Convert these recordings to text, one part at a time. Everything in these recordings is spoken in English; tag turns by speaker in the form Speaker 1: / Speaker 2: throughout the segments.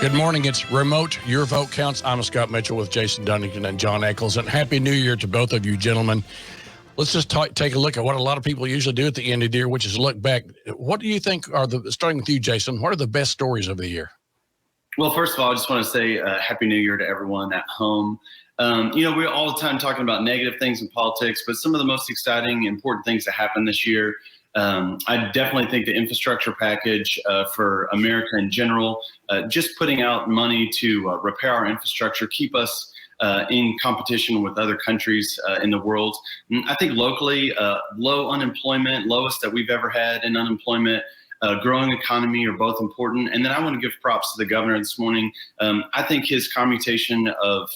Speaker 1: Good morning. It's Remote Your Vote Counts. I'm Scott Mitchell with Jason Dunnington and Jon Echols. And Happy New Year to both of you gentlemen. Let's just take a look at what a lot of people usually do at the end of the year, which is look back. What do you think are starting with you, Jason, what are the best stories of the year?
Speaker 2: Well, first of all, I just want to say Happy New Year to everyone at home. We're all the time talking about negative things in politics, but some of the most exciting, important things that happened this year, I definitely think the infrastructure package for America in general, just putting out money to repair our infrastructure, keep us in competition with other countries in the world. I think locally, low unemployment, lowest that we've ever had in unemployment, growing economy are both important. And then I want to give props to the governor this morning. I think his commutation of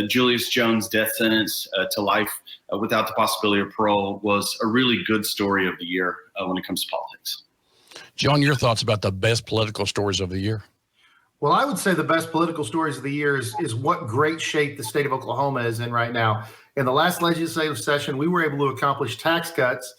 Speaker 2: Julius Jones' death sentence to life without the possibility of parole was a really good story of the year when it comes to politics.
Speaker 1: Jon, your thoughts about the best political stories of the year?
Speaker 3: Well, I would say the best political stories of the year is what great shape the state of Oklahoma is in right now. In the last legislative session, we were able to accomplish tax cuts.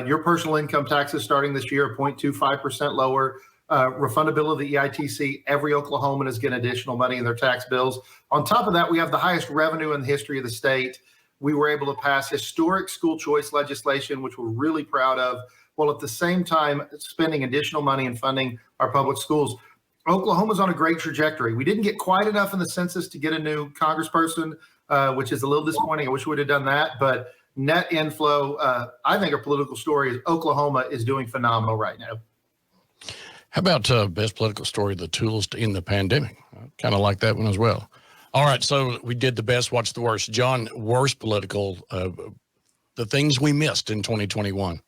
Speaker 3: Your personal income taxes starting this year are 0.25% lower. Refundability of the EITC, every Oklahoman is getting additional money in their tax bills. On top of that, we have the highest revenue in the history of the state. We were able to pass historic school choice legislation, which we're really proud of, while at the same time spending additional money and funding our public schools. Oklahoma's on a great trajectory. We didn't get quite enough in the census to get a new congressperson, which is a little disappointing. I wish we would have done that, but net inflow, I think our political story is Oklahoma is doing phenomenal right now.
Speaker 1: How about best political story, the tools to end the pandemic? I kind of like that one as well. All right, so we did the best. What's the worst? Jon, worst political, the things we missed in 2021.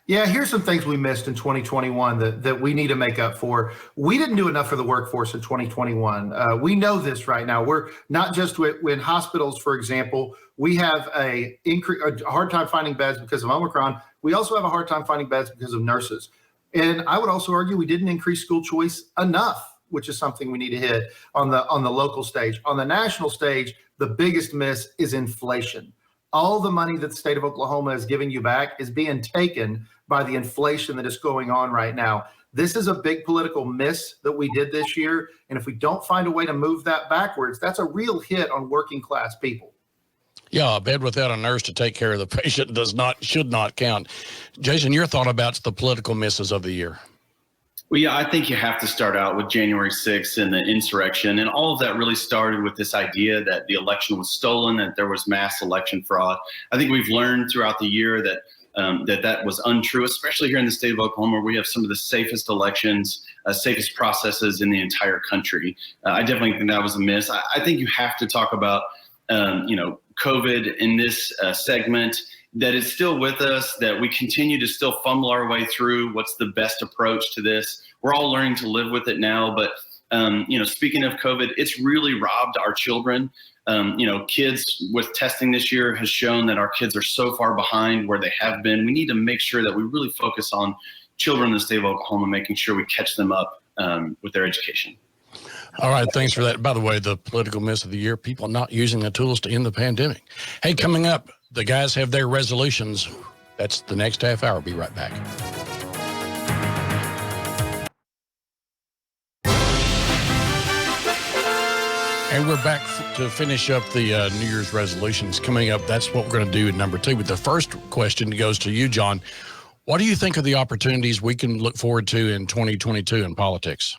Speaker 3: Yeah, here's some things we missed in 2021 that we need to make up for. We didn't do enough for the workforce in 2021. We know this right now. We're not just in hospitals, for example, we have a hard time finding beds because of Omicron. We also have a hard time finding beds because of nurses. And I would also argue we didn't increase school choice enough, which is something we need to hit on the local stage. On the national stage, the biggest miss is inflation. All the money that the state of Oklahoma is giving you back is being taken by the inflation that is going on right now. This is a big political miss that we did this year. And if we don't find a way to move that backwards, that's a real hit on working class people.
Speaker 1: Yeah, a bed without a nurse to take care of the patient should not count. Jason, your thought about the political misses of the year?
Speaker 2: Well, yeah, I think you have to start out with January 6th and the insurrection. And all of that really started with this idea that the election was stolen, that there was mass election fraud. I think we've learned throughout the year that that was untrue, especially here in the state of Oklahoma, where we have some of the safest elections, safest processes in the entire country. I definitely think that was a miss. I think you have to talk about, COVID in this segment, that it's still with us, that we continue to still fumble our way through what's the best approach to this. We're all learning to live with it now, but speaking of COVID, it's really robbed our children. Kids with testing this year has shown that our kids are so far behind where they have been. We need to make sure that we really focus on children in the state of Oklahoma, making sure we catch them up with their education.
Speaker 1: All right, thanks for that. By the way, the political miss of the year, people not using the tools to end the pandemic. Hey, coming up, the guys have their resolutions. That's the next half hour. Be right back. And we're back to finish up the New Year's resolutions. Coming up, that's what we're going to do in number 2. But the first question goes to you, Jon. What do you think are the opportunities we can look forward to in 2022 in politics?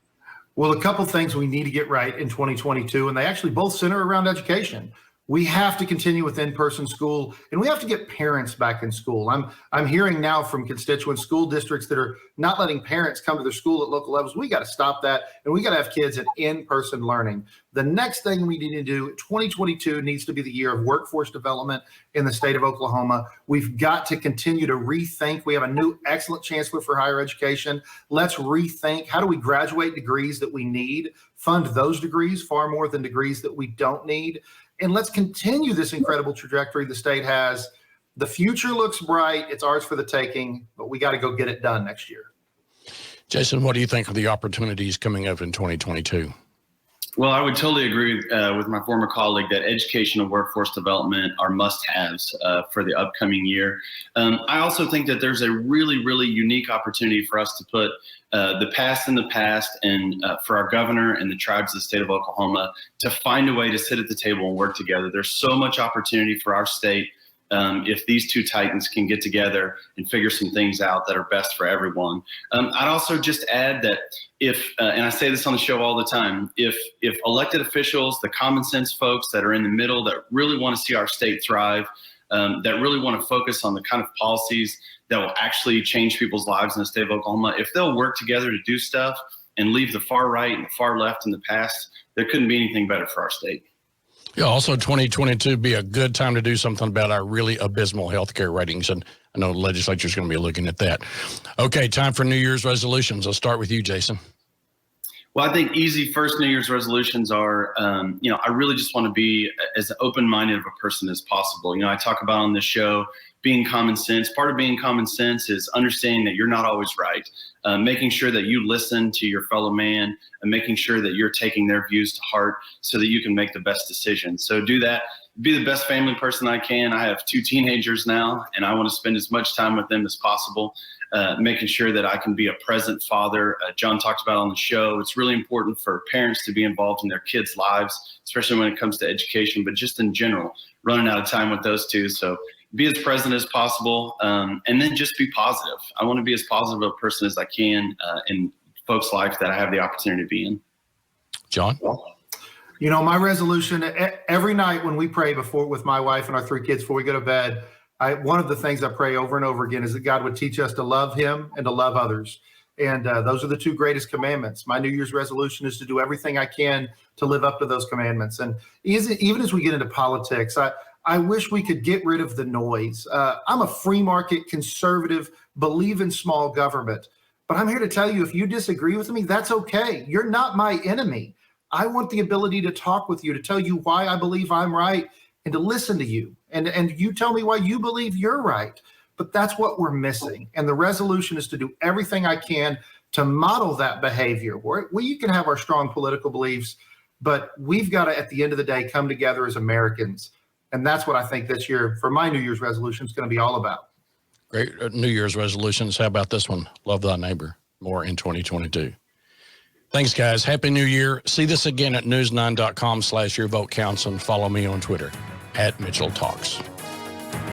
Speaker 3: Well, a couple things we need to get right in 2022, and they actually both center around education. We have to continue with in-person school, and we have to get parents back in school. I'm hearing now from constituent school districts that are not letting parents come to their school at local levels. We got to stop that, and we got to have kids in in-person learning. The next thing we need to do, 2022 needs to be the year of workforce development in the state of Oklahoma. We've got to continue to rethink. We have a new excellent chancellor for higher education. Let's rethink, how do we graduate degrees that we need, fund those degrees far more than degrees that we don't need. And let's continue this incredible trajectory the state has. The future looks bright. It's ours for the taking, but we got to go get it done next year.
Speaker 1: Jason, what do you think of the opportunities coming up in 2022?
Speaker 2: Well, I would totally agree with my former colleague that education and workforce development are must-haves for the upcoming year. I also think that there's a really, really unique opportunity for us to put the past in the past, and for our governor and the tribes of the state of Oklahoma to find a way to sit at the table and work together. There's so much opportunity for our state if these two titans can get together and figure some things out that are best for everyone. I'd also just add that if, and I say this on the show all the time, if elected officials, the common sense folks that are in the middle that really want to see our state thrive, that really want to focus on the kind of policies that will actually change people's lives in the state of Oklahoma, if they'll work together to do stuff and leave the far right and the far left in the past, there couldn't be anything better for our state.
Speaker 1: Yeah, also 2022 be a good time to do something about our really abysmal healthcare ratings, and I know the legislature is going to be looking at that. Okay, time for New Year's resolutions. I'll start with you, Jason.
Speaker 2: Well, I think easy first New Year's resolutions are, I really just want to be as open-minded of a person as possible. I talk about on this show being common sense. Part of being common sense is understanding that you're not always right, making sure that you listen to your fellow man, and making sure that you're taking their views to heart so that you can make the best decision. So do that. Be the best family person I can. I have 2 teenagers now, and I want to spend as much time with them as possible, making sure that I can be a present father. Jon talked about on the show, it's really important for parents to be involved in their kids' lives, especially when it comes to education, but just in general, running out of time with those two. So be as present as possible, and then just be positive. I want to be as positive a person as I can in folks' lives that I have the opportunity to be in.
Speaker 1: Jon?
Speaker 3: My resolution every night when we pray with my wife and our 3 kids before we go to bed, one of the things I pray over and over again is that God would teach us to love him and to love others. And those are the 2 greatest commandments. My New Year's resolution is to do everything I can to live up to those commandments. And even as we get into politics, I wish we could get rid of the noise. I'm a free market conservative, believe in small government. But I'm here to tell you, if you disagree with me, that's okay. You're not my enemy. I want the ability to talk with you, to tell you why I believe I'm right, and to listen to you. And you tell me why you believe you're right. But that's what we're missing. And the resolution is to do everything I can to model that behavior. We can have our strong political beliefs, but we've got to, at the end of the day, come together as Americans. And that's what I think this year, for my New Year's resolution, is going to be all about.
Speaker 1: Great New Year's resolutions. How about this one? Love thy neighbor more in 2022. Thanks, guys. Happy New Year. See this again at news9.com/yourvotecounts, and follow me on Twitter @MitchellTalks.